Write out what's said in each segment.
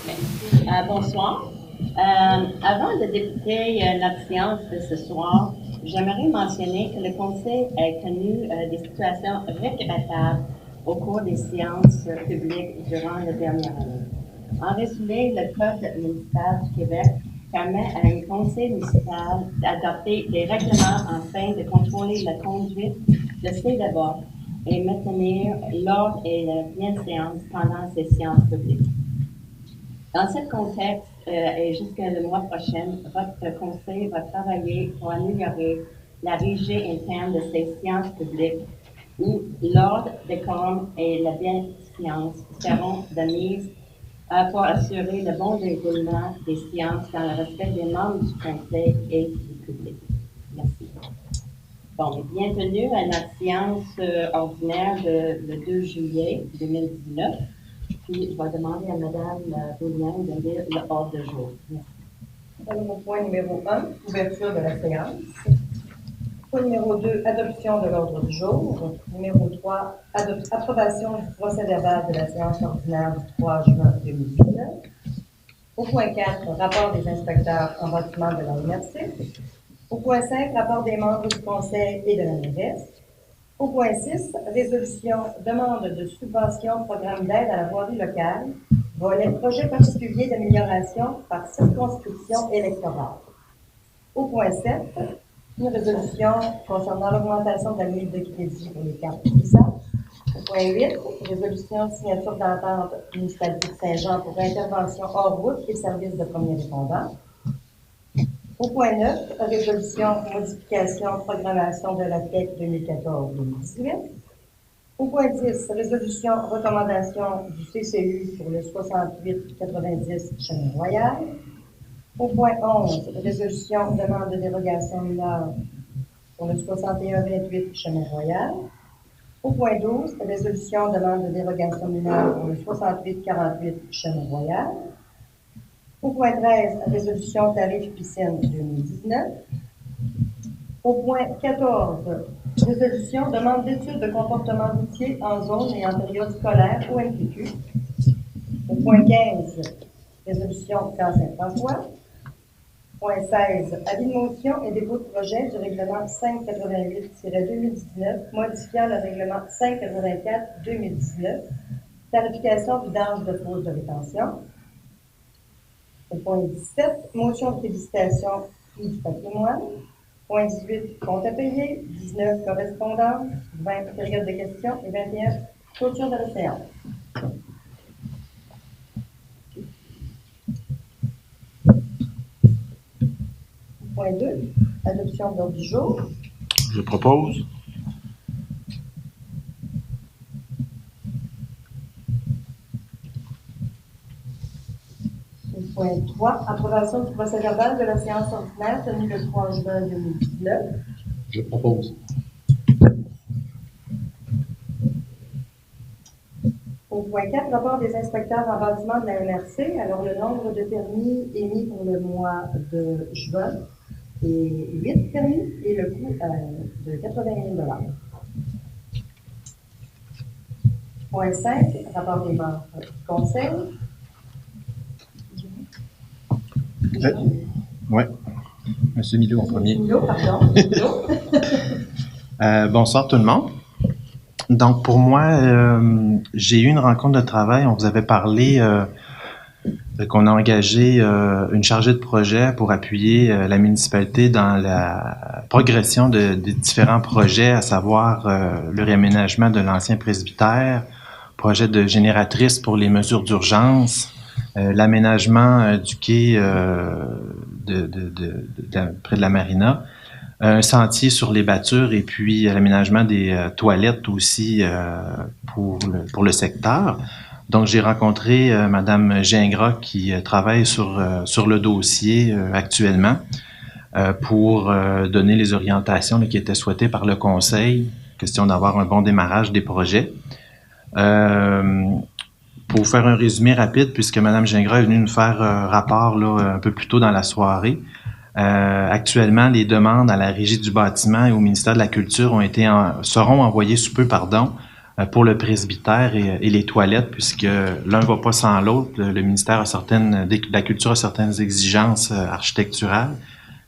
Merci. Bonsoir. Avant de débuter notre séance de ce soir, j'aimerais mentionner que le Conseil a connu des situations regrettables au cours des séances publiques durant la dernière année. En résumé, le Code municipal du Québec permet à un conseil municipal d'adopter des règlements afin de contrôler la conduite de ses débats et maintenir l'ordre et la bienséance pendant ces séances publiques. Dans ce contexte, et jusqu'à le mois prochain, votre conseil va travailler pour améliorer la régie interne de ces séances publiques où l'ordre, décorum et la bienséance seront de mise pour assurer le bon déroulement des séances dans le respect des membres du conseil et du public. Merci. Bon, bienvenue à notre séance ordinaire le 2 juillet 2019. Puis, je vais demander à Mme Beaulieu de lire l'ordre du jour. Merci. Au point numéro 1, ouverture de la séance. Point numéro 2, adoption de l'ordre du jour. Numéro 3, approbation du procès-verbal de la séance ordinaire du 3 juin 2019. Au point 4, rapport des inspecteurs en bâtiment de la MRC. Au point 5, rapport des membres du conseil et de la mairesse. Au point 6, résolution, demande de subvention, programme d'aide à la voirie locale, volet projet particulier d'amélioration par circonscription électorale. Au point 7, une résolution concernant l'augmentation de la limite de crédit pour les cartes puissantes. Au point 8, résolution signature d'entente municipalité de Saint-Jean pour intervention hors route et services de premier répondant. Au point 9, résolution modification programmation de la FEC 2014-2018. Au point 10, résolution recommandation du CCU pour le 68-90 Chemin Royal. Au point 11, résolution demande de dérogation mineure pour le 61-28 Chemin Royal. Au point 12, résolution demande de dérogation mineure pour le 68-48 Chemin Royal. Au point 13, résolution tarif piscine 2019. Au point 14, résolution demande d'étude de comportement routier en zone et en période scolaire au MPQ. Au point 15, résolution Camp Saint-François. Point 16, avis de motion et dépôt de projet du règlement 588-2019 modifiant le règlement 584-2019, tarification vidange de fosse de rétention. Au point 17, motion de félicitation prix du patrimoine. Point 18, compte à payer. 19, correspondance. 20, période de questions. Et 21, clôture de la séance. Point 2, adoption de l'ordre du jour. Je propose. Point 3, approbation du procès-verbal de la séance ordinaire tenue le 3 juin 2019. Je propose. Au point 4, rapport des inspecteurs en bâtiment de la MRC. Alors, le nombre de permis émis pour le mois de juin est 8 permis et le coût de 80 000 $. Point 5, rapport des membres du conseil. Oui. Monsieur Milot en premier. Milot, pardon. Milot. Bonsoir tout le monde. Donc pour moi, j'ai eu une rencontre de travail. On vous avait parlé qu'on a engagé une chargée de projet pour appuyer la municipalité dans la progression des différents projets, à savoir le réaménagement de l'ancien presbytère, projet de génératrice pour les mesures d'urgence, l'aménagement du quai près de la marina, un sentier sur les battures et puis l'aménagement des toilettes aussi pour le secteur. Donc, j'ai rencontré Madame Gingras qui travaille sur le dossier actuellement pour donner les orientations qui étaient souhaitées par le conseil, question d'avoir un bon démarrage des projets. Pour vous faire un résumé rapide, puisque Mme Gingras est venue nous faire un rapport là, un peu plus tôt dans la soirée, actuellement, les demandes à la Régie du bâtiment et au ministère de la Culture seront envoyées sous peu, pour le presbytère et les toilettes, puisque l'un va pas sans l'autre. Le ministère de la Culture a certaines exigences architecturales.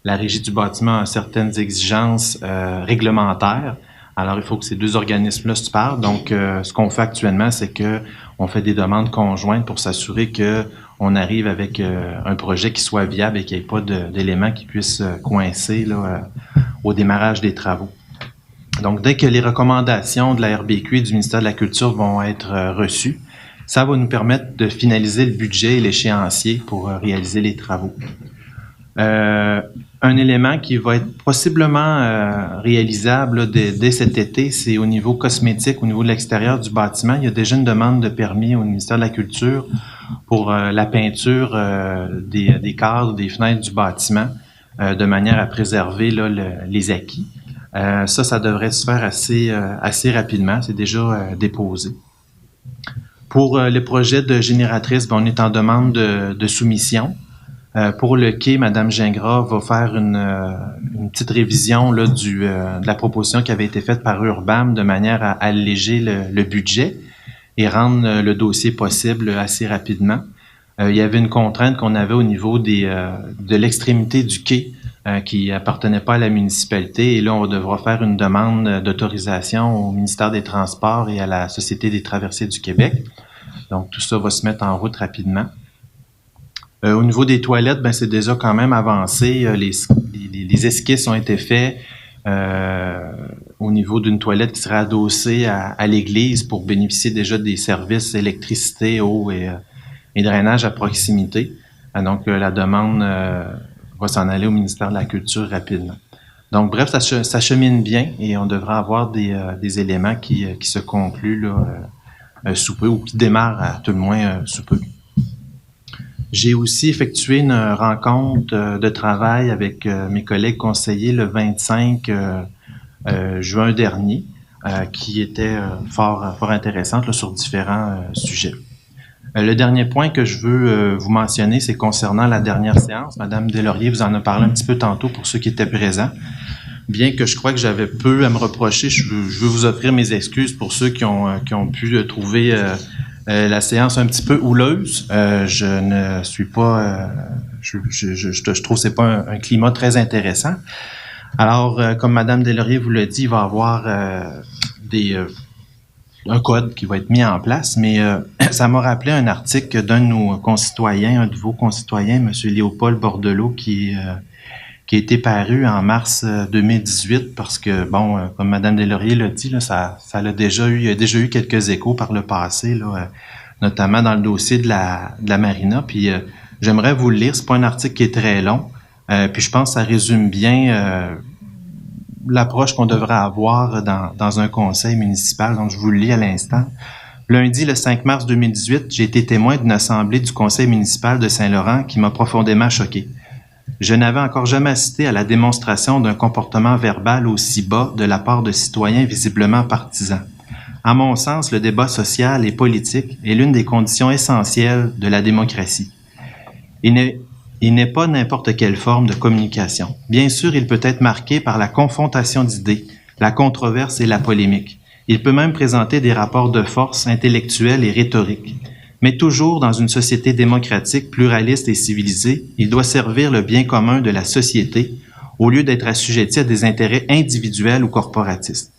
La Régie du bâtiment a certaines exigences réglementaires. Alors, il faut que ces deux organismes-là se parlent. Donc, ce qu'on fait actuellement, c'est que on fait des demandes conjointes pour s'assurer que on arrive avec un projet qui soit viable et qu'il n'y ait pas d'éléments qui puissent coincer là, au démarrage des travaux. Donc, dès que les recommandations de la RBQ et du ministère de la Culture vont être reçues, ça va nous permettre de finaliser le budget et l'échéancier pour réaliser les travaux. Un élément qui va être possiblement réalisable là, dès cet été, c'est au niveau cosmétique, au niveau de l'extérieur du bâtiment. Il y a déjà une demande de permis au ministère de la Culture pour la peinture des cadres, des fenêtres du bâtiment, de manière à préserver là, les acquis. Ça devrait se faire assez rapidement. C'est déjà déposé. Pour le projet de génératrice, on est en demande de soumission. Pour le quai, Mme Gingras va faire une petite révision là, de la proposition qui avait été faite par Urbam de manière à alléger le budget et rendre le dossier possible assez rapidement. Il y avait une contrainte qu'on avait au niveau de l'extrémité du quai qui appartenait pas à la municipalité, et là, on devra faire une demande d'autorisation au ministère des Transports et à la Société des traversiers du Québec. Donc, tout ça va se mettre en route rapidement. Au niveau des toilettes, ben c'est déjà quand même avancé. Les esquisses ont été faits au niveau d'une toilette qui sera adossée à l'église pour bénéficier déjà des services électricité, eau et drainage à proximité. Donc, la demande va s'en aller au ministère de la Culture rapidement. Donc, bref, ça chemine bien et on devra avoir des éléments qui se concluent là, sous peu, ou qui démarrent à tout le moins sous peu. J'ai aussi effectué une rencontre de travail avec mes collègues conseillers le 25 juin dernier, qui était fort intéressante là, sur différents sujets. Le dernier point que je veux vous mentionner, c'est concernant la dernière séance. Madame Deslauriers vous en a parlé un petit peu tantôt pour ceux qui étaient présents. Bien que je crois que j'avais peu à me reprocher, je veux vous offrir mes excuses pour ceux qui ont pu trouver la séance un petit peu houleuse. Je ne suis pas... je trouve que c'est pas un climat très intéressant. Alors, comme Madame Deslauriers vous l'a dit, il va y avoir un code qui va être mis en place, mais ça m'a rappelé un article d'un de nos concitoyens, un de vos concitoyens, M. Léopold Bordelot, qui a été paru en mars 2018, parce que, bon, comme Mme Deslauriers l'a dit, là, il y a déjà eu quelques échos par le passé, là, notamment dans le dossier de la marina. Puis j'aimerais vous le lire, c'est pas un article qui est très long, puis je pense que ça résume bien l'approche qu'on devrait avoir dans un conseil municipal. Donc, je vous le lis à l'instant. Lundi, le 5 mars 2018, j'ai été témoin d'une assemblée du conseil municipal de Saint-Laurent qui m'a profondément choqué. Je n'avais encore jamais assisté à la démonstration d'un comportement verbal aussi bas de la part de citoyens visiblement partisans. À mon sens, le débat social et politique est l'une des conditions essentielles de la démocratie. Il n'est pas n'importe quelle forme de communication. Bien sûr, il peut être marqué par la confrontation d'idées, la controverse et la polémique. Il peut même présenter des rapports de force intellectuels et rhétoriques. Mais toujours dans une société démocratique, pluraliste et civilisée, il doit servir le bien commun de la société au lieu d'être assujetti à des intérêts individuels ou corporatistes.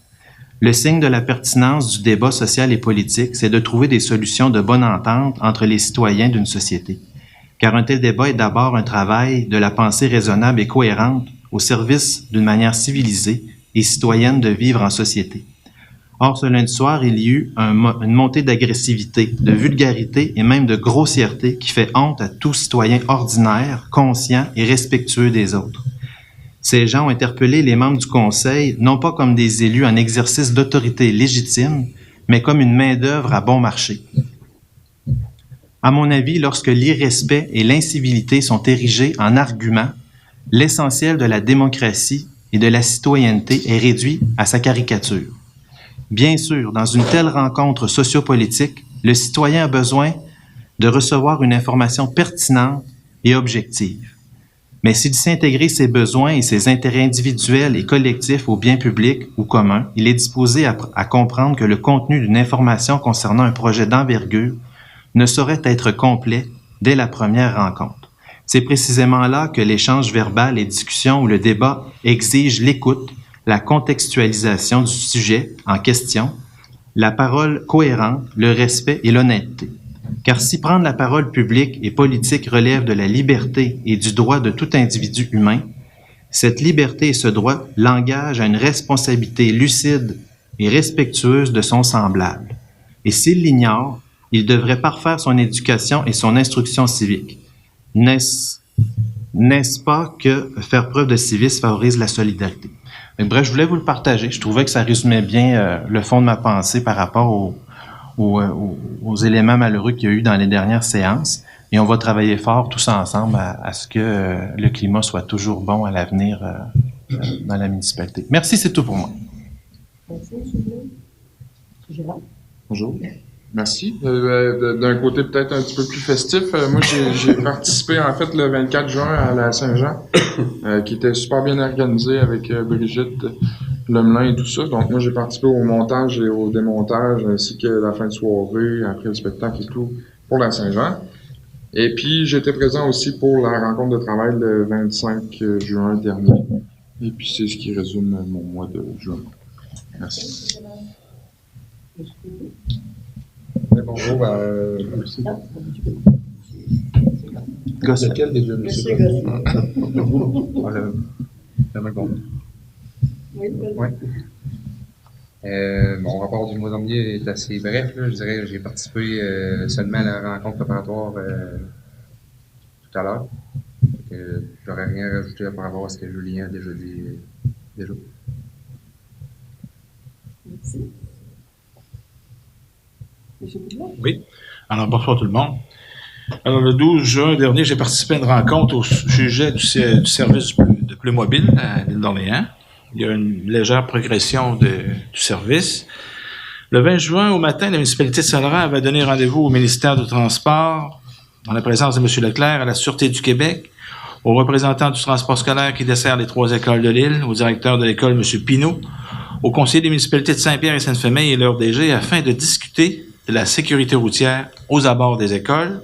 Le signe de la pertinence du débat social et politique, c'est de trouver des solutions de bonne entente entre les citoyens d'une société. Car un tel débat est d'abord un travail de la pensée raisonnable et cohérente au service d'une manière civilisée et citoyenne de vivre en société. Or, ce lundi soir, il y a eu une montée d'agressivité, de vulgarité et même de grossièreté qui fait honte à tout citoyen ordinaire, conscient et respectueux des autres. Ces gens ont interpellé les membres du Conseil, non pas comme des élus en exercice d'autorité légitime, mais comme une main-d'œuvre à bon marché. À mon avis, lorsque l'irrespect et l'incivilité sont érigés en arguments, l'essentiel de la démocratie et de la citoyenneté est réduit à sa caricature. Bien sûr, dans une telle rencontre sociopolitique, le citoyen a besoin de recevoir une information pertinente et objective. Mais s'il sait intégrer ses besoins et ses intérêts individuels et collectifs au bien public ou commun, il est disposé à comprendre que le contenu d'une information concernant un projet d'envergure ne saurait être complet dès la première rencontre. C'est précisément là que l'échange verbal et discussion ou le débat exige l'écoute, la contextualisation du sujet en question, la parole cohérente, le respect et l'honnêteté. Car si prendre la parole publique et politique relève de la liberté et du droit de tout individu humain, cette liberté et ce droit l'engagent à une responsabilité lucide et respectueuse de son semblable. Et s'il l'ignore, il devrait parfaire son éducation et son instruction civique. N'est-ce pas que faire preuve de civisme favorise la solidarité? Mais bref, je voulais vous le partager. Je trouvais que ça résumait bien le fond de ma pensée par rapport aux éléments malheureux qu'il y a eu dans les dernières séances. Et on va travailler fort tous ensemble à ce que le climat soit toujours bon à l'avenir dans la municipalité. Merci, c'est tout pour moi. Merci, M. Gérard. Bonjour. Merci. D'un côté peut-être un petit peu plus festif, moi j'ai participé en fait le 24 juin à la Saint-Jean, qui était super bien organisée avec Brigitte Lemelin et tout ça. Donc moi j'ai participé au montage et au démontage ainsi que la fin de soirée, après le spectacle et tout pour la Saint-Jean. Et puis j'étais présent aussi pour la rencontre de travail le 25 juin dernier. Et puis c'est ce qui résume mon mois de juin. Merci. Bonjour, Lequel des deux, monsieur? Oui. Mon rapport du mois dernier est assez bref. Là. Je dirais que j'ai participé seulement à la rencontre préparatoire tout à l'heure. J'aurais rien à rajouter par rapport à ce que Julien a déjà dit. Merci. Oui. Alors, bonsoir tout le monde. Alors, le 12 juin dernier, j'ai participé à une rencontre au sujet du service de Pneumobile à l'île d'Orléans. Il y a une légère progression du service. Le 20 juin, au matin, la municipalité de Saint-Laurent avait donné rendez-vous au ministère du Transport, dans la présence de M. Leclerc, à la Sûreté du Québec, aux représentants du transport scolaire qui dessert les 3 écoles de l'île, au directeur de l'école, M. Pinault, aux conseillers des municipalités de Saint-Pierre et Sainte-Famille et leur DG, afin de discuter de la sécurité routière aux abords des écoles,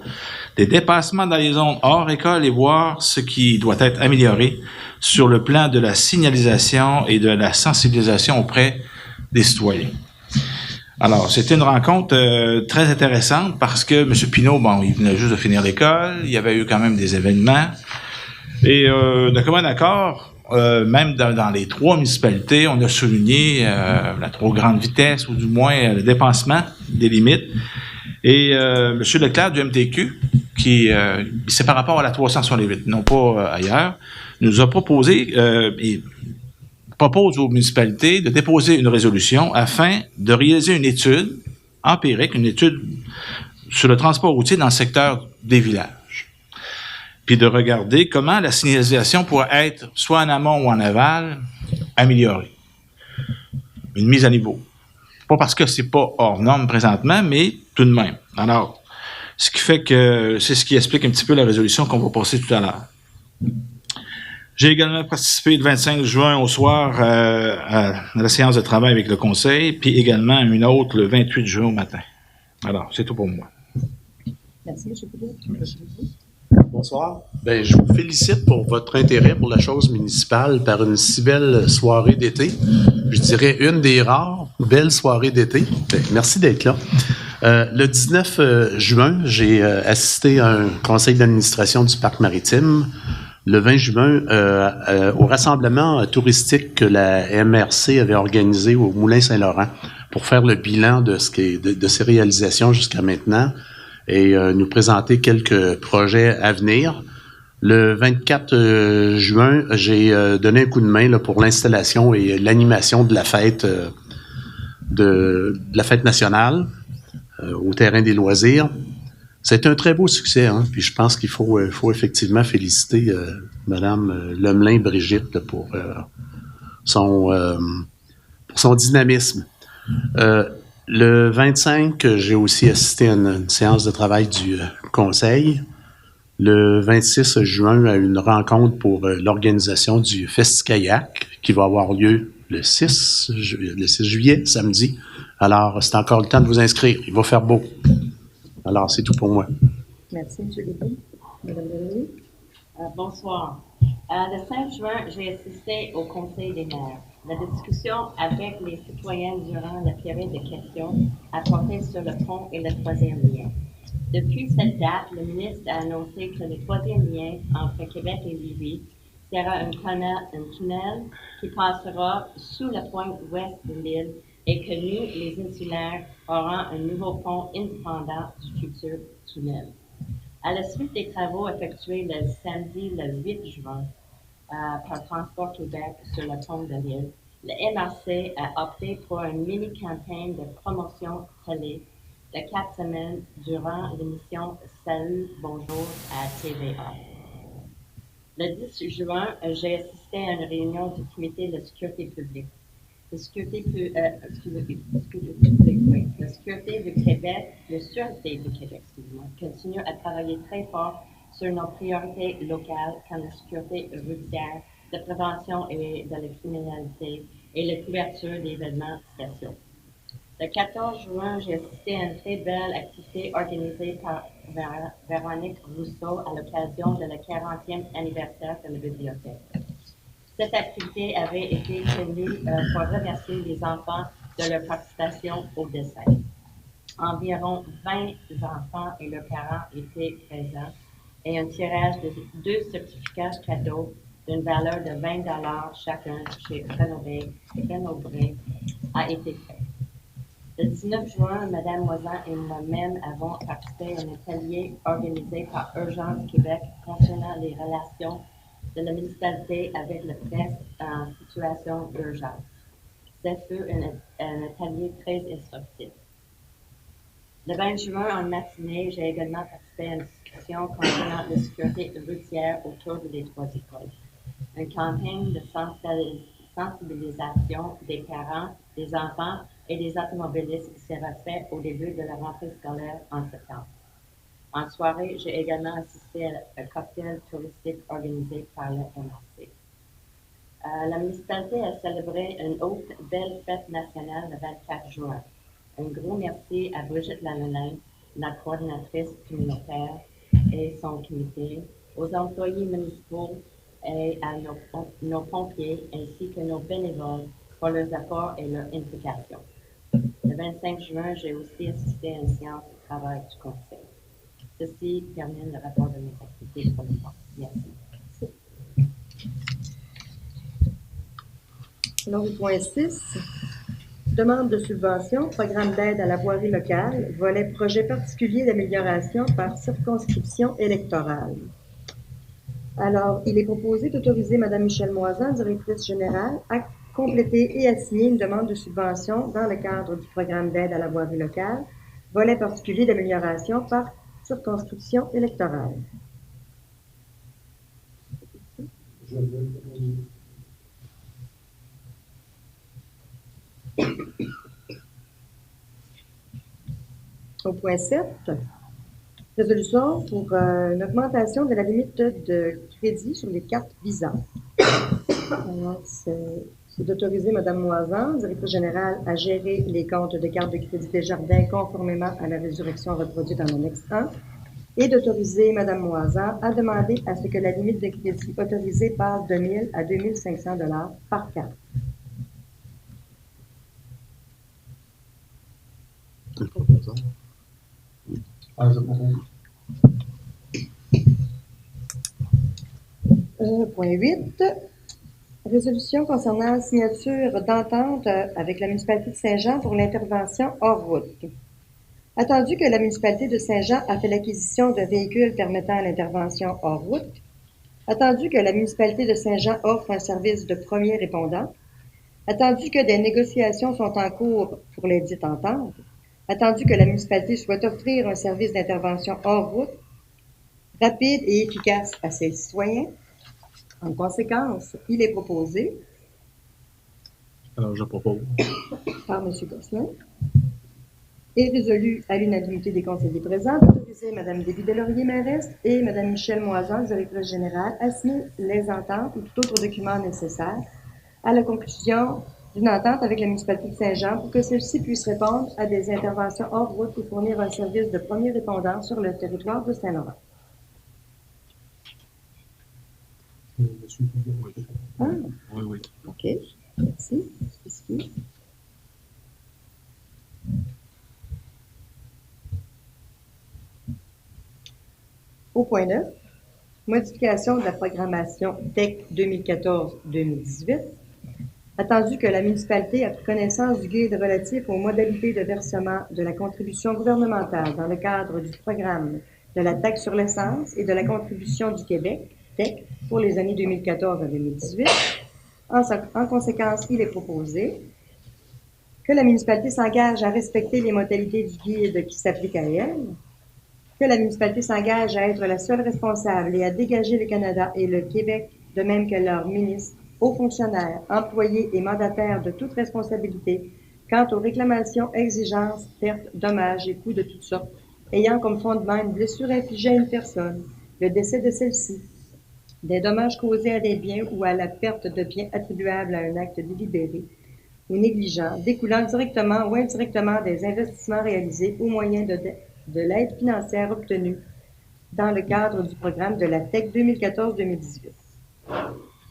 des dépassements dans les zones hors école et voir ce qui doit être amélioré sur le plan de la signalisation et de la sensibilisation auprès des citoyens. Alors, c'était une rencontre très intéressante parce que M. Pinault, bon, il venait juste de finir l'école, il y avait eu quand même des événements, et de commun accord, même dans les 3 municipalités, on a souligné la trop grande vitesse, ou du moins le dépassement des limites. Et M. Leclerc du MTQ, c'est par rapport à la 368, non pas ailleurs, nous a proposé, et propose aux municipalités de déposer une résolution afin de réaliser une étude empirique, une étude sur le transport routier dans le secteur des villages. Puis de regarder comment la signalisation pourrait être, soit en amont ou en aval, améliorée. Une mise à niveau. Pas parce que c'est pas hors norme présentement, mais tout de même. Alors, ce qui fait que c'est ce qui explique un petit peu la résolution qu'on va passer tout à l'heure. J'ai également participé le 25 juin au soir à la séance de travail avec le conseil, puis également une autre le 28 juin au matin. Alors, c'est tout pour moi. Merci, M. Poudre. Merci. Bonsoir. Ben, je vous félicite pour votre intérêt pour la chose municipale par une si belle soirée d'été. Je dirais une des rares belles soirées d'été. Ben, merci d'être là. Le 19 juin, j'ai assisté à un conseil d'administration du Parc maritime. Le 20 juin, au rassemblement touristique que la MRC avait organisé au Moulin Saint-Laurent pour faire le bilan de ses réalisations jusqu'à maintenant et nous présenter quelques projets à venir. Le 24 juin, j'ai donné un coup de main là, pour l'installation et l'animation de la fête la fête nationale au terrain des loisirs. C'est un très beau succès, hein? Puis je pense qu'il faut effectivement féliciter Mme Lemelin Brigitte là, pour son dynamisme. Le 25, j'ai aussi assisté à une séance de travail du conseil. le 26 juin à une rencontre pour l'organisation du Festi-Kayak qui va avoir lieu le 6 juillet, samedi. Alors, c'est encore le temps de vous inscrire. Il va faire beau. Alors, c'est tout pour moi. Merci, M. Lévy. Mme Denis. Bonsoir. Le 5 juin, j'ai assisté au Conseil des maires. La discussion avec les citoyens durant la période de questions a porté sur le pont et le troisième lien. Depuis cette date, le ministre a annoncé que le troisième lien entre Québec et Lévis sera un tunnel qui passera sous la pointe ouest de l'île et que nous, les insulaires, aurons un nouveau pont indépendant du futur tunnel. À la suite des travaux effectués le samedi le 8 juin par Transport Québec sur le pont de l'île, le MRC a opté pour une mini-campagne de promotion télé de 4 semaines durant l'émission Salut, bonjour à TVA. Le 10 juin, j'ai assisté à une réunion du comité de sécurité publique. Le Sûreté du Québec, continue à travailler très fort sur nos priorités locales comme la sécurité routière, la prévention et de la criminalité et la couverture d'événements sociaux. Le 14 juin, j'ai assisté à une très belle activité organisée par Véronique Rousseau à l'occasion de la 40e anniversaire de la bibliothèque. Cette activité avait été tenue pour remercier les enfants de leur participation au dessin. Environ 20 enfants et leurs parents étaient présents et un tirage de 2 certificats cadeaux d'une valeur de 20 $ chacun chez Rénobré a été fait. Le 19 juin, Mme Moisan et moi-même avons participé à un atelier organisé par Urgence Québec concernant les relations de la municipalité avec la presse en situation d'urgence. Ce fut un atelier très instructif. Le 20 juin, en matinée, j'ai également participé à une discussion concernant la sécurité routière autour des 3 écoles. Une campagne de sensibilisation des parents, des enfants et des automobilistes sera faite au début de la rentrée scolaire en septembre. En soirée, j'ai également assisté à un cocktail touristique organisé par le MRC. La municipalité a célébré une autre belle fête nationale le 24 juin. Un gros merci à Brigitte Lalonde, la coordinatrice communautaire et son comité, aux employés municipaux et à nos pompiers ainsi que nos bénévoles pour leurs apports et leur implication. Le 25 juin, j'ai aussi assisté à une séance de travail du conseil. Ceci termine le rapport de mes activités pour le moment. Merci. Alors, au point 6, demande de subvention, programme d'aide à la voirie locale, volet projet particulier d'amélioration par circonscription électorale. Alors, il est proposé d'autoriser Mme Michèle Moisan, directrice générale, à compléter et à signer une demande de subvention dans le cadre du programme d'aide à la voirie locale, volet particulier d'amélioration par circonscription électorale. Au point 7, résolution pour une augmentation de la limite de crédit sur les cartes Visa. Alors, c'est d'autoriser Mme Moisan, directrice générale, à gérer les comptes de cartes de crédit Desjardins conformément à la résurrection reproduite dans l'annexe 1 et d'autoriser Mme Moisan à demander à ce que la limite de crédit autorisée passe de 1 000 à 2 500 $ par carte. Point 8. Résolution concernant la signature d'entente avec la municipalité de Saint-Jean pour l'intervention hors route. Attendu que la municipalité de Saint-Jean a fait l'acquisition de véhicules permettant l'intervention hors route, attendu que la municipalité de Saint-Jean offre un service de premier répondant, attendu que des négociations sont en cours pour les dites ententes, attendu que la municipalité souhaite offrir un service d'intervention hors route rapide et efficace à ses citoyens. En conséquence, il est proposé Alors, je propose. par M. Gosselin est résolu à l'unanimité des conseillers présents d'autoriser Mme Déby Delaurier, mairesse, et Mme Michèle Moisan, directrice générale, à signer les ententes ou tout autre document nécessaire à la conclusion d'une entente avec la municipalité de Saint-Jean pour que celle-ci puisse répondre à des interventions hors route et fournir un service de premier répondant sur le territoire de Saint-Laurent. Ah, Oui, oui. OK. Merci. Spécifié. Au point 9, modification de la programmation TEC 2014-2018. Attendu que la municipalité a pris connaissance du guide relatif aux modalités de versement de la contribution gouvernementale dans le cadre du programme de la taxe sur l'essence et de la contribution du Québec, TEC, pour les années 2014 à 2018. En conséquence, il est proposé que la municipalité s'engage à respecter les modalités du guide qui s'appliquent à elle, que la municipalité s'engage à être la seule responsable et à dégager le Canada et le Québec, de même que leurs ministres, hauts fonctionnaires, employés et mandataires de toute responsabilité quant aux réclamations, exigences, pertes, dommages et coûts de toutes sortes, ayant comme fondement une blessure infligée à une personne, le décès de celle-ci, des dommages causés à des biens ou à la perte de biens attribuables à un acte délibéré ou négligent, découlant directement ou indirectement des investissements réalisés au moyen de l'aide financière obtenue dans le cadre du programme de la TEC 2014-2018.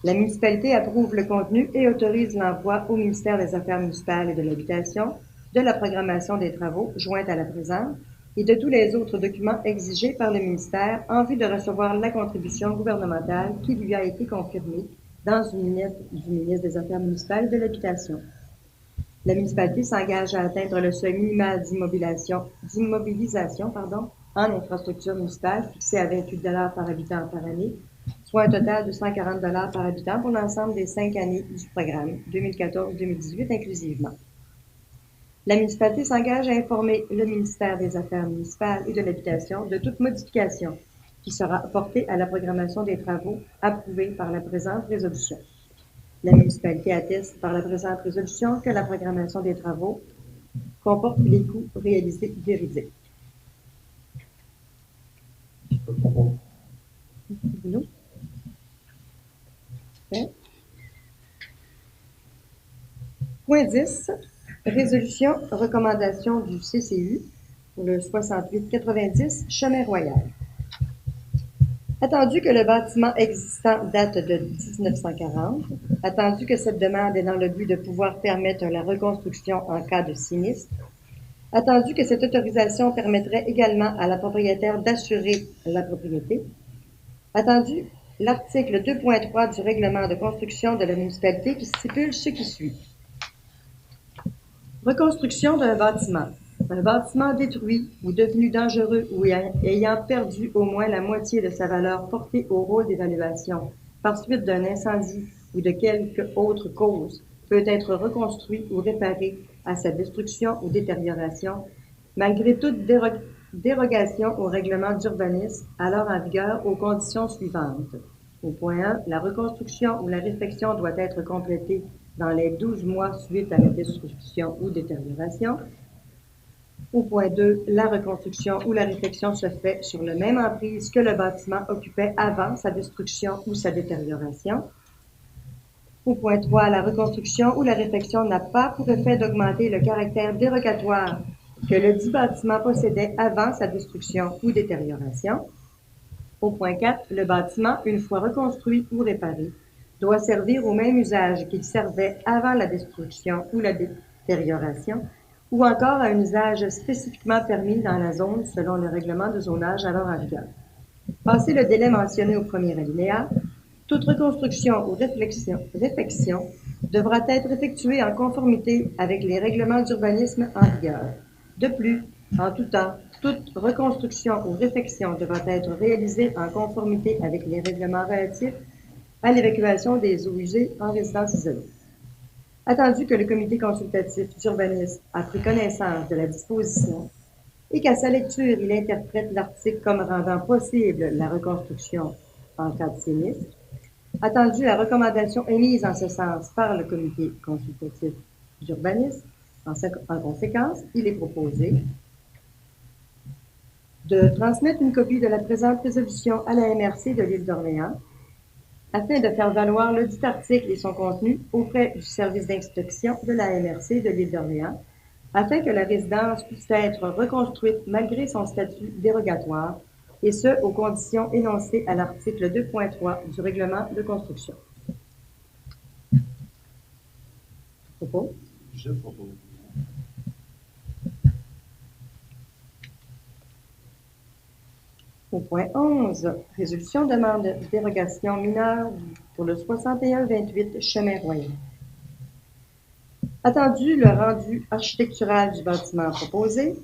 La municipalité approuve le contenu et autorise l'envoi au ministère des Affaires municipales et de l'Habitation de la programmation des travaux jointe à la présente et de tous les autres documents exigés par le ministère en vue de recevoir la contribution gouvernementale qui lui a été confirmée dans une lettre du ministre des Affaires municipales et de l'Habitation. La municipalité s'engage à atteindre le seuil minimal d'immobilisation en infrastructure municipale fixé à 28 $ par habitant par année, soit un total de 140 $ par habitant pour l'ensemble des 5 années du programme 2014-2018 inclusivement. La municipalité s'engage à informer le ministère des Affaires municipales et de l'Habitation de toute modification qui sera apportée à la programmation des travaux approuvée par la présente résolution. La municipalité atteste par la présente résolution que la programmation des travaux comporte les coûts réalisés véridiques. Bruno? Okay. Point 10. Résolution, recommandation du CCU pour le 68-90 Chemin Royal. Attendu que le bâtiment existant date de 1940, attendu que cette demande est dans le but de pouvoir permettre la reconstruction en cas de sinistre, attendu que cette autorisation permettrait également à la propriétaire d'assurer la propriété, attendu l'article 2.3 du règlement de construction de la municipalité qui stipule ce qui suit. Reconstruction d'un bâtiment. Un bâtiment détruit ou devenu dangereux ou ayant perdu au moins la moitié de sa valeur portée au rôle d'évaluation par suite d'un incendie ou de quelque autre cause peut être reconstruit ou réparé à sa destruction ou détérioration, malgré toute dérogation au règlement d'urbanisme alors en vigueur aux conditions suivantes. Au point 1, la reconstruction ou la réfection doit être complétée dans les 12 mois suite à la destruction ou détérioration. Au point 2, la reconstruction ou la réfection se fait sur le même emprise que le bâtiment occupait avant sa destruction ou sa détérioration. Au point 3, la reconstruction ou la réfection n'a pas pour effet d'augmenter le caractère dérogatoire que le dit bâtiment possédait avant sa destruction ou détérioration. Au point 4, le bâtiment, une fois reconstruit ou réparé, doit servir au même usage qu'il servait avant la destruction ou la détérioration, ou encore à un usage spécifiquement permis dans la zone selon le règlement de zonage alors en vigueur. Passé le délai mentionné au premier alinéa, toute reconstruction ou réfection devra être effectuée en conformité avec les règlements d'urbanisme en vigueur. De plus, en tout temps, toute reconstruction ou réfection devra être réalisée en conformité avec les règlements relatifs à l'évacuation des eaux usées en résidence isolée. Attendu que le comité consultatif d'urbanisme a pris connaissance de la disposition et qu'à sa lecture, il interprète l'article comme rendant possible la reconstruction en cas de sinistre, attendu la recommandation émise en ce sens par le comité consultatif d'urbanisme, En conséquence, il est proposé de transmettre une copie de la présente résolution à la MRC de l'île d'Orléans afin de faire valoir le dit article et son contenu auprès du service d'inspection de la MRC de l'île d'Orléans afin que la résidence puisse être reconstruite malgré son statut dérogatoire et ce, aux conditions énoncées à l'article 2.3 du règlement de construction. Propos? Je propose. Au point 11, résolution demande dérogation mineure pour le 6128 Chemin Royal. Attendu le rendu architectural du bâtiment proposé,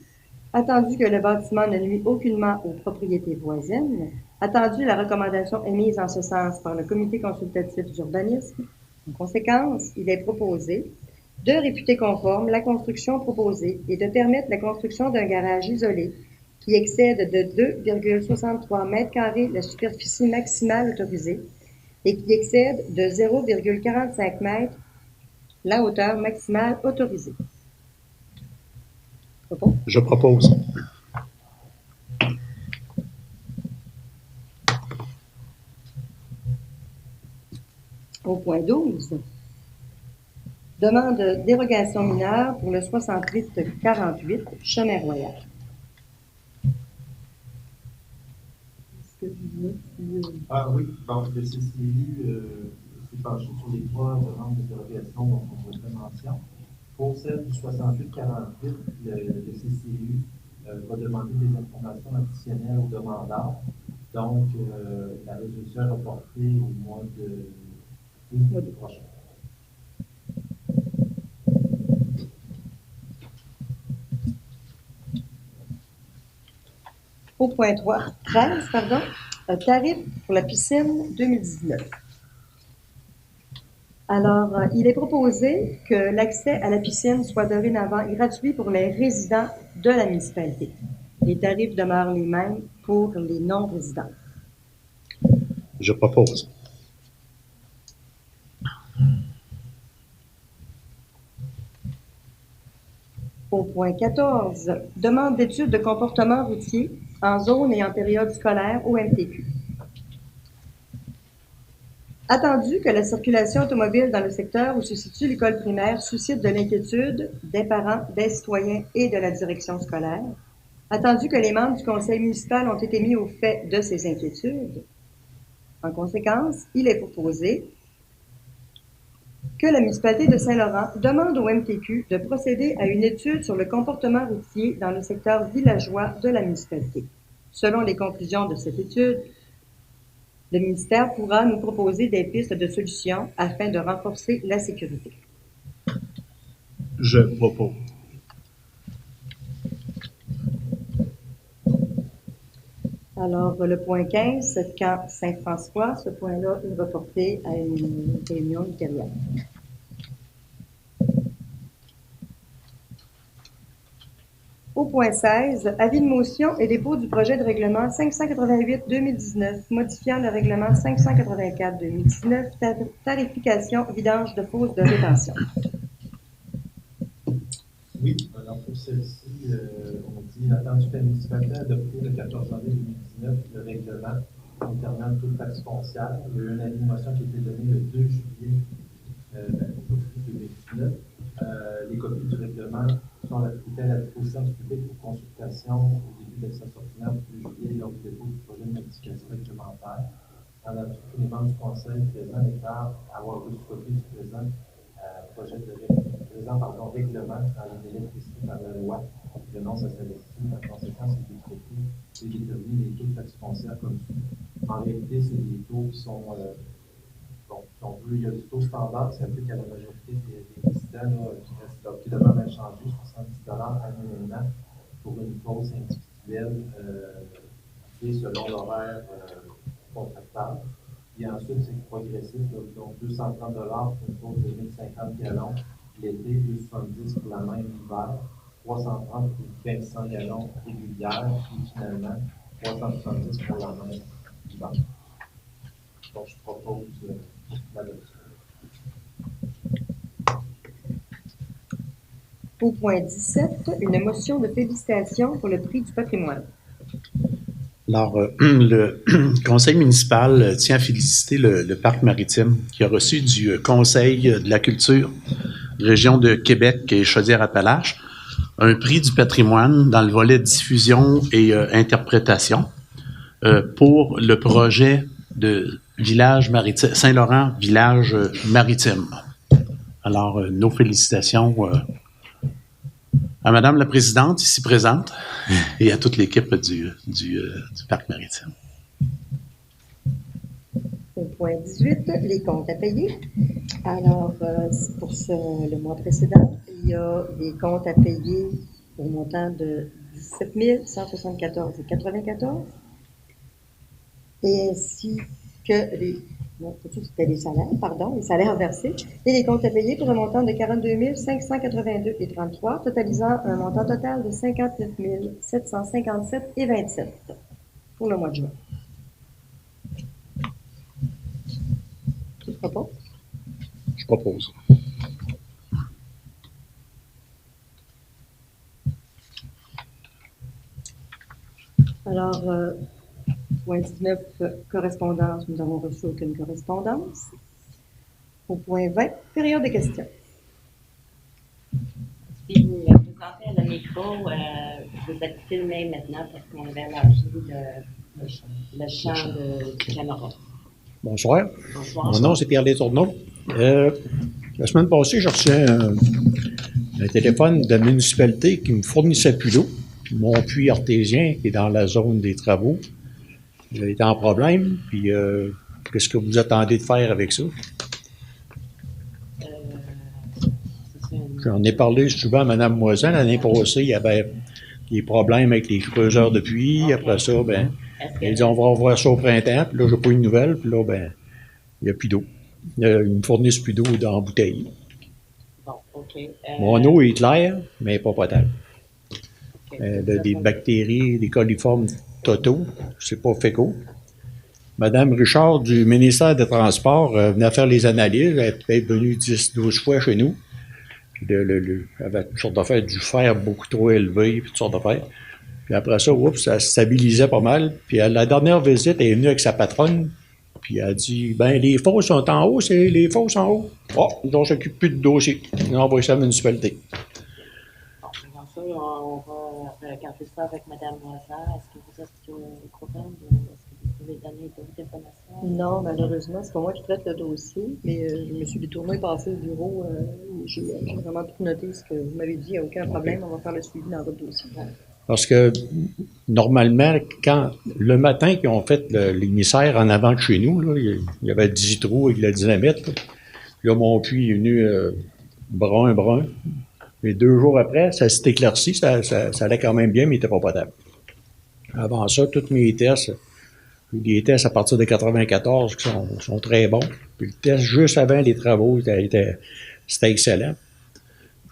attendu que le bâtiment ne nuit aucunement aux propriétés voisines, attendu la recommandation émise en ce sens par le comité consultatif d'urbanisme, en conséquence, il est proposé de réputer conforme la construction proposée et de permettre la construction d'un garage isolé qui excède de 2,63 mètres carrés la superficie maximale autorisée et qui excède de 0,45 mètres la hauteur maximale autorisée. Propos? Je propose. Au point 12, demande dérogation mineure pour le 6848 Chemin Royal. Est-ce que Ah oui, donc le CCI s'est penché sur les 3 demandes de dérogation dont on vous fait mention. Pour celle du 6848, le CCI va demander des informations additionnelles aux demandeurs. Donc, la résolution est reportée au mois de août prochain. Au point 13, tarif pour la piscine 2019. Alors, il est proposé que l'accès à la piscine soit dorénavant gratuit pour les résidents de la municipalité. Les tarifs demeurent les mêmes pour les non-résidents. Je propose. Au point 14, demande d'études de comportement routier en zone et en période scolaire au MTQ. Attendu que la circulation automobile dans le secteur où se situe l'école primaire suscite de l'inquiétude des parents, des citoyens et de la direction scolaire, attendu que les membres du conseil municipal ont été mis au fait de ces inquiétudes, en conséquence, il est proposé que la municipalité de Saint-Laurent demande au MTQ de procéder à une étude sur le comportement routier dans le secteur villageois de la municipalité. Selon les conclusions de cette étude, le ministère pourra nous proposer des pistes de solutions afin de renforcer la sécurité. Je propose. Alors, le point 15, camp Saint-François, ce point-là est reporté à une réunion ultérieure. Au point 16, avis de motion et dépôt du projet de règlement 588-2019, modifiant le règlement 584-2019, tarification vidange de fosse de rétention. Oui, alors pour celle-ci, on dit attendu que la municipalité a adopté le 14 janvier 2019 le règlement concernant toute taxe foncière. Il y a eu une avis de motion qui a été donnée le 2 juillet 2019. Les copies du règlement sont à la disposition du public pour consultation au début de la session ordinaire du 2 juillet lors du dépôt du projet de modification réglementaire. En appliquant les membres du conseil présents déclarent avoir reçu copie du présent règlement dans les délais précis par la loi qui renonce à sa lecture. En conséquence, il est traité de déterminer les taux de taxe foncière comme suit. En réalité, c'est des taux qui sont, il y a des taux standards qui s'appliquent à la majorité des résidents qui demeurent inchangés, 70 annuellement pour une fosse individuelle et selon l'horaire contractable. Et ensuite, c'est progressif, donc 230 pour une fosse de 1050 gallons l'été, 270 pour la même l'hiver, 330 pour 1500 gallons régulière, et finalement 370 pour la même l'hiver. Donc, je propose l'adoption. Au point 17, une motion de félicitations pour le prix du patrimoine. Alors, le conseil municipal tient à féliciter le Parc maritime qui a reçu du Conseil de la culture, région de Québec et Chaudière-Appalaches, un prix du patrimoine dans le volet diffusion et interprétation pour le projet de village maritime, Saint-Laurent, village maritime. Alors, nos félicitations à Madame la Présidente, ici présente, et à toute l'équipe du Parc maritime. Au point 18, les comptes à payer. Alors, pour le mois précédent, il y a des comptes à payer au montant de 17 174,94 et ainsi que les salaires versés, et les comptes à payer pour un montant de 42 582,33, totalisant un montant total de 59 757,27 pour le mois de juin. Tu proposes? Je propose. Alors, point 19, correspondance, nous n'avons reçu aucune correspondance. Au point 20, période de questions. Si vous vous présentez à le micro, vous êtes filmé maintenant parce qu'on avait élargi le champ du caméra. Bonsoir. Bonsoir. Mon nom, c'est Pierre Letourneau. La semaine passée, j'ai reçu un téléphone de la municipalité qui me fournissait plus d'eau. Mon puits artésien, qui est dans la zone des travaux, il était en problème. Puis, qu'est-ce que vous attendez de faire avec ça? J'en ai parlé souvent à Mme Moisin. L'année passée, il y avait des problèmes avec les creuseurs de puits. Après ça, elle dit on va voir ça au printemps. Puis là, j'ai pas eu de nouvelles. Puis là, il n'y a plus d'eau. Ils me fournissent plus d'eau dans la bouteille. Bon, OK. Mon eau est claire, mais pas potable. Des bactéries, des coliformes totaux, c'est pas fécaux. Madame Richard du ministère des Transports venait faire les analyses. Elle est venue 10-12 fois chez nous. Puis elle avait toutes sortes d'affaires, du fer beaucoup trop élevé, puis toutes sortes d'affaires. Puis après ça, ça se stabilisait pas mal. Puis à la dernière visite, elle est venue avec sa patronne. Puis elle a dit, les fosses sont en haut, c'est les fosses en haut. Oh, ils ne s'occupent plus de dossier. Ils ont envoyé ça à la municipalité. On va regarder ça avec Mme Moisin. Est-ce que vous êtes au courant? Est-ce que vous pouvez donner d'autres informations? Non, malheureusement, c'est pas moi qui traite le dossier, mais je me suis détournée, passée au bureau. J'ai vraiment tout noté ce que vous m'avez dit. Il n'y a aucun problème. On va faire le suivi dans votre dossier. Parce que, normalement, le matin qu'ils ont fait l'émissaire en avant de chez nous, là, il y avait 10 trous avec de la dynamite. Là, mon puits est venu brun. Et 2 jours après, ça s'est éclairci, ça allait quand même bien, mais il n'était pas potable. Avant ça, tous mes tests, des tests à partir de 94 qui sont très bons. Puis le test juste avant les travaux, c'était excellent.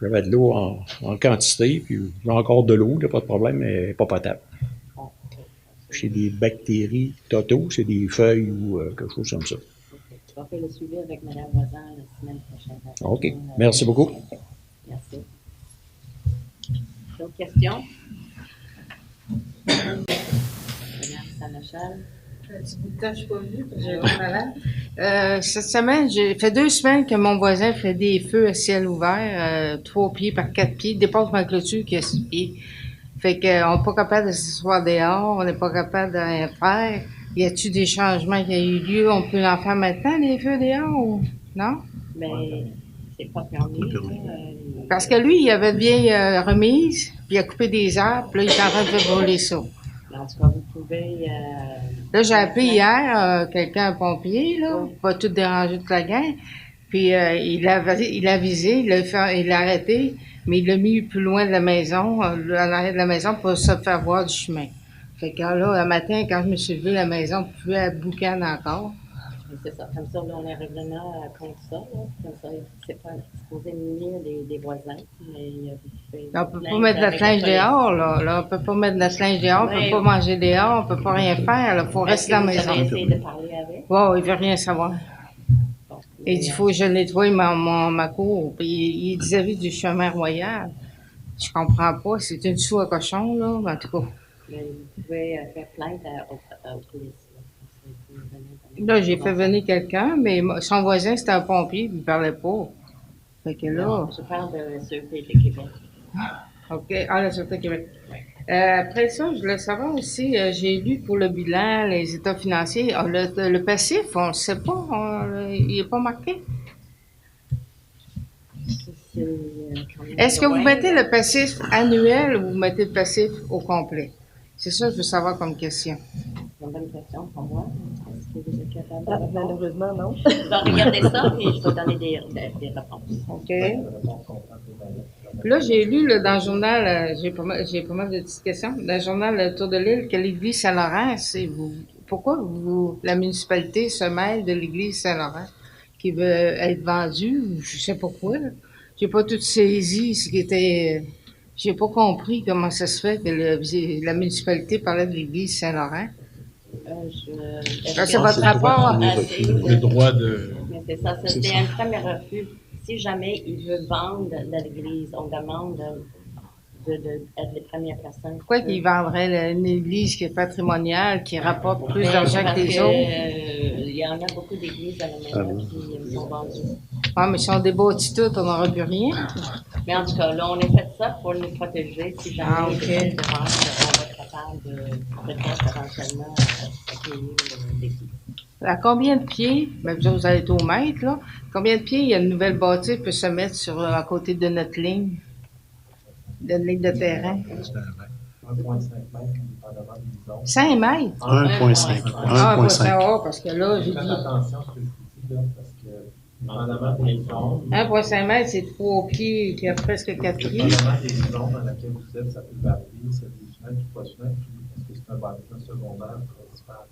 J'avais de l'eau en quantité, puis j'ai encore de l'eau, il n'y a pas de problème, mais pas potable. C'est des bactéries totaux, c'est des feuilles ou quelque chose comme ça. Je vais faire le suivi avec Mme Moisin la semaine prochaine. OK. Merci beaucoup. Merci. D'autres questions? Madame Sanachal? Un petit bout de temps, je ne suis pas venue parce que j'ai malade. Cette semaine, j'ai fait 2 semaines que mon voisin fait des feux à ciel ouvert, 3 pieds par 4 pieds, dépasse ma clôture qui a 6 pieds. Fait qu'on n'est pas capable de s'asseoir dehors, on n'est pas capable de rien faire. Y a-t-il des changements qui ont eu lieu? On peut en faire maintenant, les feux dehors, ou non? Mais c'est pas permis. Parce que lui, il avait de vieilles remises, puis il a coupé des arbres, puis là, il est en train de faire brûler ça. En tout cas, vous pouvez... Là, j'ai appelé hier quelqu'un, un pompier, là, pas tout déranger toute la gang. Puis il l'a visé, il l'a arrêté, mais il l'a mis plus loin de la maison, en arrière de la maison, pour se faire voir du chemin. Fait que là, le matin, quand je me suis levée, la maison pouvait être boucane encore. C'est ça. Comme ça, là, on a un règlement contre ça. Là. Comme ça, c'est pas supposé nuire des voisins. Mais on peut pas mettre de la linge dehors, là. On peut pas mettre de la linge dehors, on peut pas manger dehors, on peut pas rien faire. Il faut rester à la maison. Vous avez essayé de parler avec? Wow, il veut rien savoir. Il dit, il faut que je nettoie ma cour. Puis il est vis-à-vis du chemin royal. Je comprends pas. C'est une sou à cochon, là. En tout cas. Mais vous pouvez faire plainte aux police. Là, j'ai fait venir quelqu'un, mais son voisin, c'était un pompier, puis il parlait pas. Fait que là. Non, je parle de la Sûreté de Québec. OK. Ah, la Sûreté du Québec. Après ça, je voulais savoir aussi, j'ai lu pour le bilan, les états financiers. Ah, le passif, on ne sait pas, il n'est pas marqué. Est-ce que vous mettez le passif annuel ou vous mettez le passif au complet? C'est ça que je veux savoir comme question. C'est une bonne question pour moi. Est-ce que vous êtes capable de répondre? Malheureusement, non. Je vais regarder ça et je vais donner des réponses. OK. Là, j'ai lu là, dans le journal, j'ai pas mal de petites questions, dans le journal Le Tour de l'île, que l'église Saint-Laurent, pourquoi la municipalité se mêle de l'église Saint-Laurent qui veut être vendue? Je sais pas pourquoi. Là. J'ai pas tout saisi ce qui était. J'ai pas compris comment ça se fait que la municipalité parlait de l'église Saint-Laurent. C'est votre rapport. Le droit de. Mais c'est ça, c'était un premier refus. Si jamais il veut vendre l'église, on demande d'être les premières personnes. Pourquoi qu'il vendrait une église qui est patrimoniale, qui rapporte plus d'argent que les autres? Il y en a beaucoup d'églises à la maison qui sont vendues. Ah, mais si on débâtit tout, on n'aura plus rien. Mais en tout cas, là, on a fait ça pour nous protéger. Si jamais il décide de vendre, on va être capable de peut-être éventuellement accueillir l'église. À combien de pieds, ben vous allez être au mètre, là, combien de pieds il y a une nouvelle bâtisse peut se mettre à côté de notre ligne, de terrain? 1,5 mètres, indépendamment des zones. 5 mètres? 1,5. Ah, pas savoir, parce que là, j'ai dit... Faites attention à ce que je vous dis, là, parce que, indépendamment des zones... 1,5 mètres, c'est 3 pieds, qui a presque 4 pieds. Indépendamment des zones dans lesquelles vous êtes, ça peut varier, c'est des fenêtres ou pas de fenêtres, parce que c'est un bâtiment secondaire principal.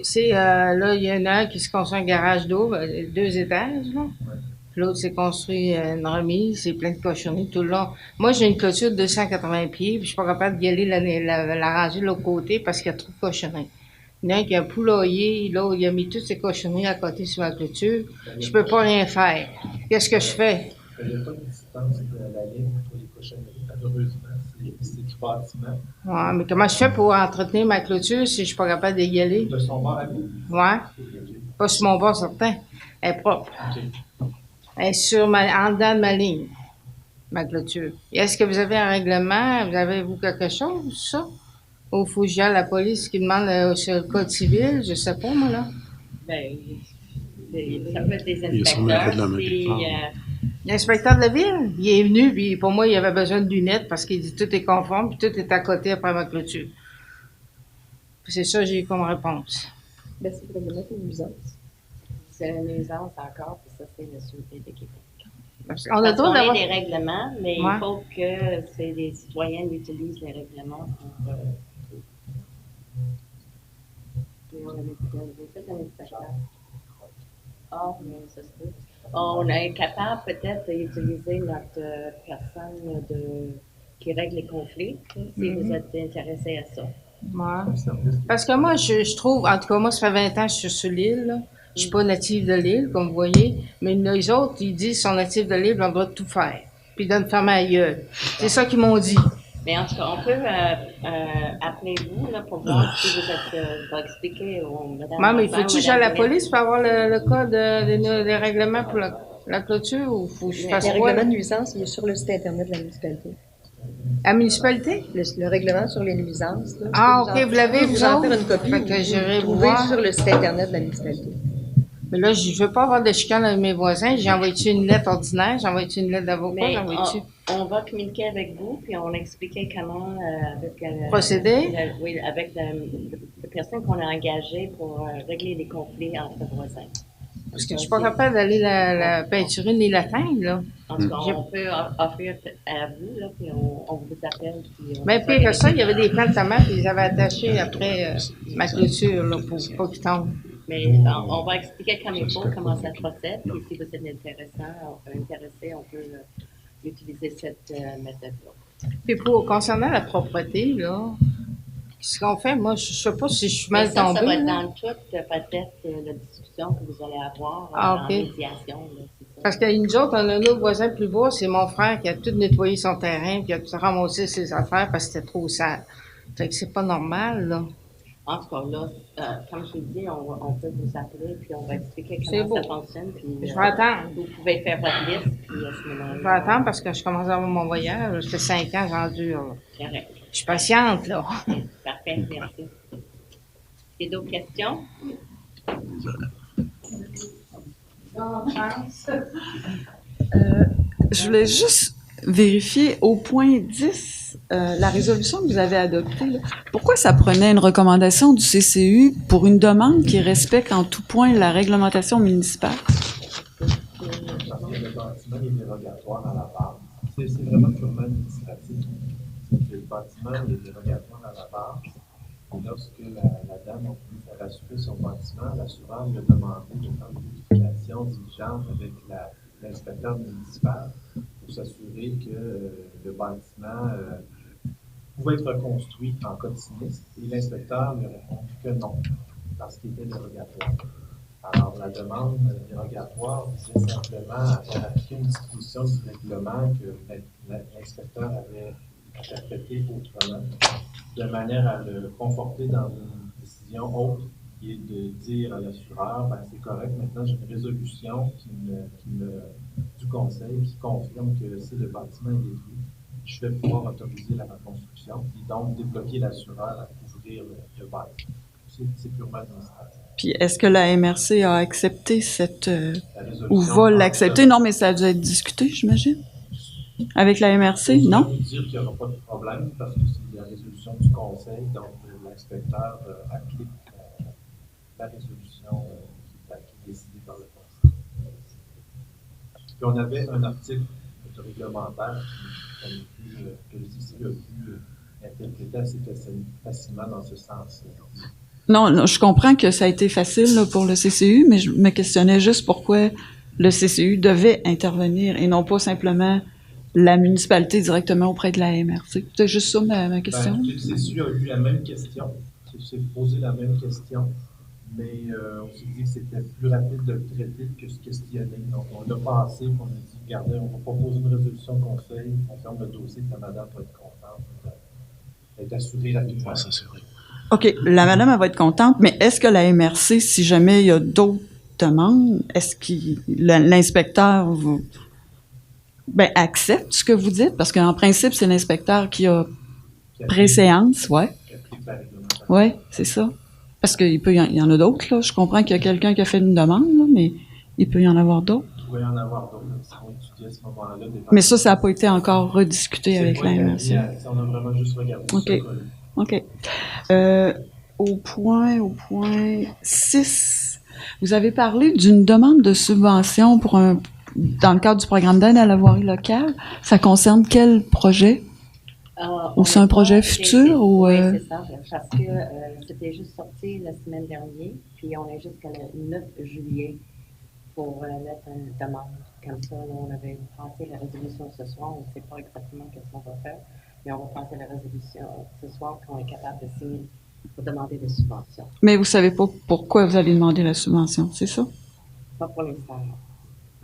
C'est pas... Là, il y en a un qui se construit un garage d'eau, 2 étages, là. Ouais. L'autre s'est construit une remise, c'est plein de cochonneries tout le long. Moi, j'ai une clôture de 280 pieds, puis je suis pas capable d'y aller la ranger de l'autre côté parce qu'il y a trop de cochonneries. Il y en a un qui a un poulailler, l'autre, il a mis toutes ses cochonneries à côté sur la clôture. Je peux pas rien faire. Qu'est-ce que je fais? Il n'y a pas de distance de la ligne pour les cochonneries, malheureusement. C'est du bâtiment. Ouais, mais comment je fais pour entretenir ma clôture si je suis pas capable d'y aller? De son bord à vous? Ouais. Pas sur mon bord certain. Elle est propre. OK. Elle est en dedans de ma ligne, ma clôture. Et est-ce que vous avez un règlement? Vous avez-vous quelque chose, ça? Ou faut que j'aille à la police qui demande sur le code civil? Je sais pas, moi, là. Ben, ça peut être des Il y a sûrement un peu de la inspecteurs. L'inspecteur de la ville, il est venu, puis pour moi, il avait besoin de lunettes parce qu'il dit tout est conforme, puis tout est à côté après ma clôture. Puis c'est ça que j'ai eu comme réponse. Ben, c'est pour mettre une nuisance. C'est une nuisance encore, puis ça, c'est la Sûreté de Québec. On a le droit d'avoir... des règlements, mais Ouais. il faut que les citoyens utilisent les règlements pour... Oui, on avait fait un inspecteur. Ah, mais ça se peut. On est capable peut-être d'utiliser notre personne qui règle les conflits, si vous êtes intéressé à ça. Ouais. Parce que moi, je trouve, en tout cas, moi, ça fait 20 ans que je suis sur l'île, là. Je suis pas native de l'île, comme vous voyez, mais les autres, ils disent qu'ils sont natifs de l'île, on doit tout faire. Puis ils donnent fermer à gueule. C'est ça qu'ils m'ont dit. Mais en tout cas, on peut appeler vous là, pour voir si vous êtes... je vais expliquer aux madame... Maman, il faut-tu que j'aille à la Madame police pour avoir le code des règlements pour la clôture ou faut que je fasse Le quoi? règlement Là? de nuisance, il est sur le site Internet de la municipalité. À la municipalité? Le règlement sur les nuisances. Là, Ah, je peux OK, vous l'avez, vous vous en autres? faire une copie. Fait que vous j'irai le trouvez voir. sur le site Internet de la municipalité. Mais là, je veux pas avoir de chicane avec mes voisins. J'ai envoyé une lettre ordinaire, j'ai envoyé une lettre d'avocat, Mais j'ai envoyé on va communiquer avec vous, puis on expliquer comment... avec, Procéder? Oui, avec la personne qu'on a engagée pour régler les conflits entre voisins. Parce que je suis pas capable d'aller la peinturer ni la teindre, là. En tout cas, on peut offrir à vous, là, puis on vous appelle. Puis Mais pire que ça, il y avait des plants de tomates, puis ils avaient attaché après ma clôture, là, pour pas qu'ils tombent. Mais on va expliquer comme il faut, comment ça procède, puis si vous êtes intéressé, on peut utiliser cette méthode-là. Puis concernant la propreté, là, ce qu'on fait, moi, je sais pas si je suis Mais mal ça tombée. va être là. dans toute peut-être la discussion que vous allez avoir Ah, en ok. médiation. Là, c'est ça. Parce que nous autres, on a un autre voisin plus bas, c'est mon frère qui a tout nettoyé son terrain, puis il a tout ramassé ses affaires parce que c'était trop sale. Fait que c'est pas normal, là. En tout cas, là, comme je l'ai dit, on peut vous appeler, puis on va expliquer C'est comment ça beau. fonctionne. Puis, Je vais attendre. vous pouvez faire votre liste, puis à ce moment-là. Je vais attendre parce que je commence à avoir mon voyage. Ça fait 5 ans, j'endure. Là. Correct. Je suis patiente, là. Parfait, merci. Et d'autres questions? Je voulais juste vérifier au point 10, la résolution que vous avez adoptée, là, pourquoi ça prenait une recommandation du CCU pour une demande qui respecte en tout point la réglementation municipale? Parce que le bâtiment est dérogatoire à la base. C'est vraiment purement administratif. Le bâtiment est dérogatoire à la base. Et lorsque la dame a voulu faire assurer son bâtiment, l'assureur lui a demandé de faire une vérification diligente avec l'inspecteur municipal pour s'assurer que le bâtiment pouvait être reconstruit en cas de sinistre. Et l'inspecteur lui a répondu que non, parce qu'il était dérogatoire. Alors, la demande dérogatoire visait simplement à faire appliquer une disposition du règlement que l'inspecteur avait interprétée autrement, de manière à le conforter dans une décision autre, qui est de dire à l'assureur, ben, c'est correct, maintenant j'ai une résolution du conseil qui confirme que si le bâtiment est détruit, je vais pouvoir autoriser la reconstruction et donc débloquer l'assureur à couvrir le bâtiment. C'est purement administratif. Puis est-ce que la MRC a accepté cette... ou résolution va l'accepter? Non, mais ça a dû être discuté, j'imagine. Avec la MRC, non? Je peux vous dire qu'il n'y aura pas de problème parce que c'est la résolution du conseil, donc l'inspecteur applique la résolution qui est décidée par le conseil. Puis on avait un article réglementaire que le CCU a pu interpréter assez facilement dans ce sens-là. Non, je comprends que ça a été facile là, pour le CCU, mais je me questionnais juste pourquoi le CCU devait intervenir et non pas simplement la municipalité directement auprès de la MRC. C'est juste ça ma question. Ben, le CCU a eu la même question, s'est posé la même question, mais on s'est dit que c'était plus rapide de le traiter que se questionner. Donc, on l'a passé, on a dit, regardez, on va proposer une résolution de conseil, on ferme le dossier, puis la madame va être contente d'être assurée rapidement. S'assurer. OK, la madame, elle va être contente, mais est-ce que la MRC, si jamais il y a d'autres demandes, est-ce que l'inspecteur accepte ce que vous dites? Parce qu'en principe, c'est l'inspecteur qui a préséance, ouais. Oui, c'est ça. Parce qu'il y en a d'autres, là. Je comprends qu'il y a quelqu'un qui a fait une demande, là, mais il peut y en avoir d'autres. Il pourrait y en avoir d'autres qui seront étudiés à ce moment-là. Mais ça n'a pas été encore rediscuté avec la MRC. On a vraiment juste regardé OK. OK. Au point 6, vous avez parlé d'une demande de subvention dans le cadre du programme d'aide à la voirie locale. Ça concerne quel projet? Ou c'est un projet futur? Oui, c'est ça. Parce que c'était juste sorti la semaine dernière, puis on est jusqu'à le 9 juillet pour mettre une demande. Comme ça, là, on avait passé la résolution ce soir. On ne sait pas exactement ce qu'on va faire, mais on va passer la résolution ce soir qu'on est capable de signer pour demander des subventions. Mais vous ne savez pas pourquoi vous allez demander la subvention, c'est ça? Pas pour l'instant.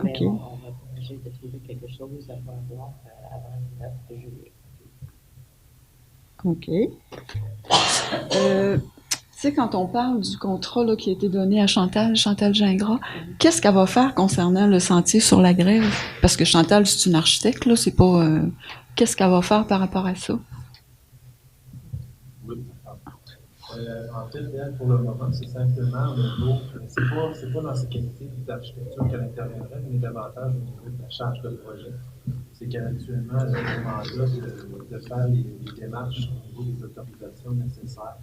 Mais OK. on va être obligé de trouver quelque chose à voir avant le 9 juillet. OK. Tu sais, quand on parle du contrat là, qui a été donné à Chantal Gingras, qu'est-ce qu'elle va faire concernant le sentier sur la grève? Parce que Chantal, c'est une architecte, là, c'est pas... qu'est-ce qu'elle va faire par rapport à ça? Oui. En fait, pour le moment, c'est simplement au niveau... C'est pas dans ses qualités d'architecture qu'elle interviendrait, mais davantage au niveau de la charge de projet. C'est qu'actuellement, elle a le mandat de faire les démarches au niveau des autorisations nécessaires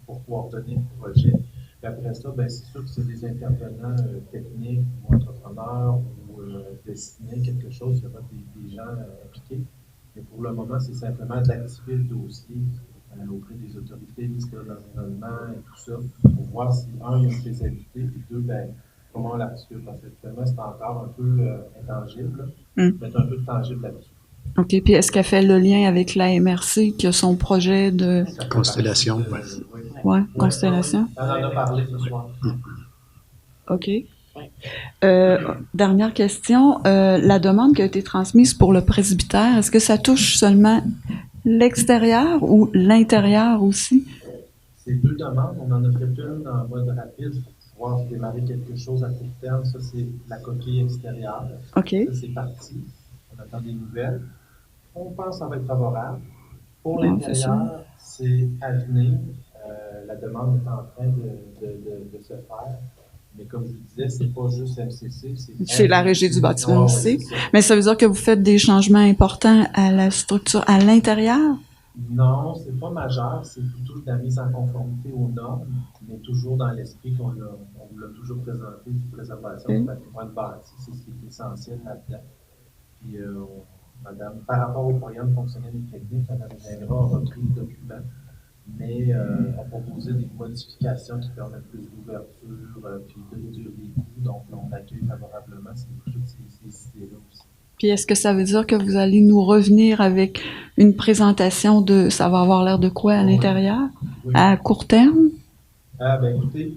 pour pouvoir donner le projet. Puis après ça, ben, c'est sûr que c'est des intervenants techniques ou entrepreneurs ou destinés quelque chose, il y aura des gens impliqués. Mais pour le moment, c'est simplement d'activer le dossier auprès des autorités, ministère de l'Environnement et tout ça, pour voir si, un, il y a une faisabilité, et deux, ben, comment on l'articule. Parce qu'actuellement, c'est encore un peu intangible, mettre un peu de tangible là-dessus. OK. Puis est-ce qu'elle fait le lien avec la MRC qui a son projet de... Constellation, ouais. Ouais, Constellation. On en a parlé ce soir. OK. Dernière question. La demande qui a été transmise pour le presbytère, est-ce que ça touche seulement l'extérieur ou l'intérieur aussi? Ces deux demandes, on en a fait une en mode rapide pour pouvoir démarrer quelque chose à court terme. Ça, c'est la coquille extérieure. OK. Ça, c'est parti. On attend des nouvelles. On pense que ça va être favorable. Pour Non, c'est l'intérieur, c'est à venir. La demande est en train de se faire. Mais comme je vous disais, c'est pas juste MCC. C'est la régie du bâtiment aussi. c'est ça. Mais ça veut dire que vous faites des changements importants à la structure à l'intérieur? Non, c'est pas majeur. C'est plutôt de la mise en conformité aux normes, mais toujours dans l'esprit on vous l'a toujours présenté, du préservation du patrimoine bâti. C'est ce qui est essentiel là-dedans. Puis, madame, par rapport au programme fonctionnel et technique, Mme Gingras a repris le document, mais a proposé des modifications qui permettent plus d'ouverture, puis de réduire les coûts. Donc, on accueille favorablement toutes ces idées-là aussi. Puis est-ce que ça veut dire que vous allez nous revenir avec une présentation de... Ça va avoir l'air de quoi à l'intérieur? Oui. À court terme? Ben écoutez,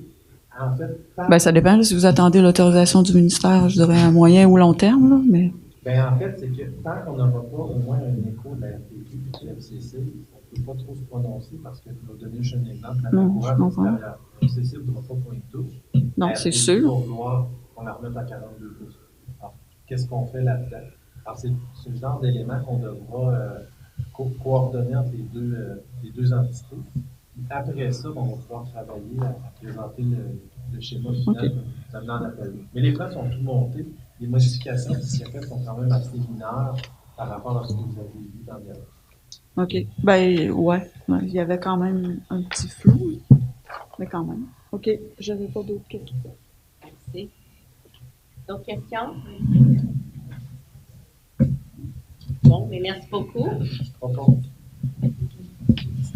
en fait... Ben ça dépend là, si vous attendez l'autorisation du ministère, je dirais à moyen ou long terme, là, mais... Ben en fait, c'est que tant qu'on n'aura pas au moins un écho de la RTQ et de l'FCC, on ne peut pas trop se prononcer parce que, je vais donner juste un exemple, la courage extérieure. L'FCC ne voudra pas qu'on y touche. Non, c'est sûr. Il va vouloir qu'on la remette à 42 pouces. Alors, qu'est-ce qu'on fait là-dedans? Alors, c'est ce genre d'élément qu'on devra coordonner entre les deux entités. Après ça, on va pouvoir travailler à présenter le schéma final que nous amenons en appel. Mais les plans sont tous montés. Les modifications qui sont faites sont quand même assez mineures par rapport à ce que vous avez vu dans le... OK. Ben, ouais. Il y avait quand même un petit flou. Mais quand même. OK. J'avais pas d'autres questions. Merci. D'autres questions? Bon, mais merci beaucoup.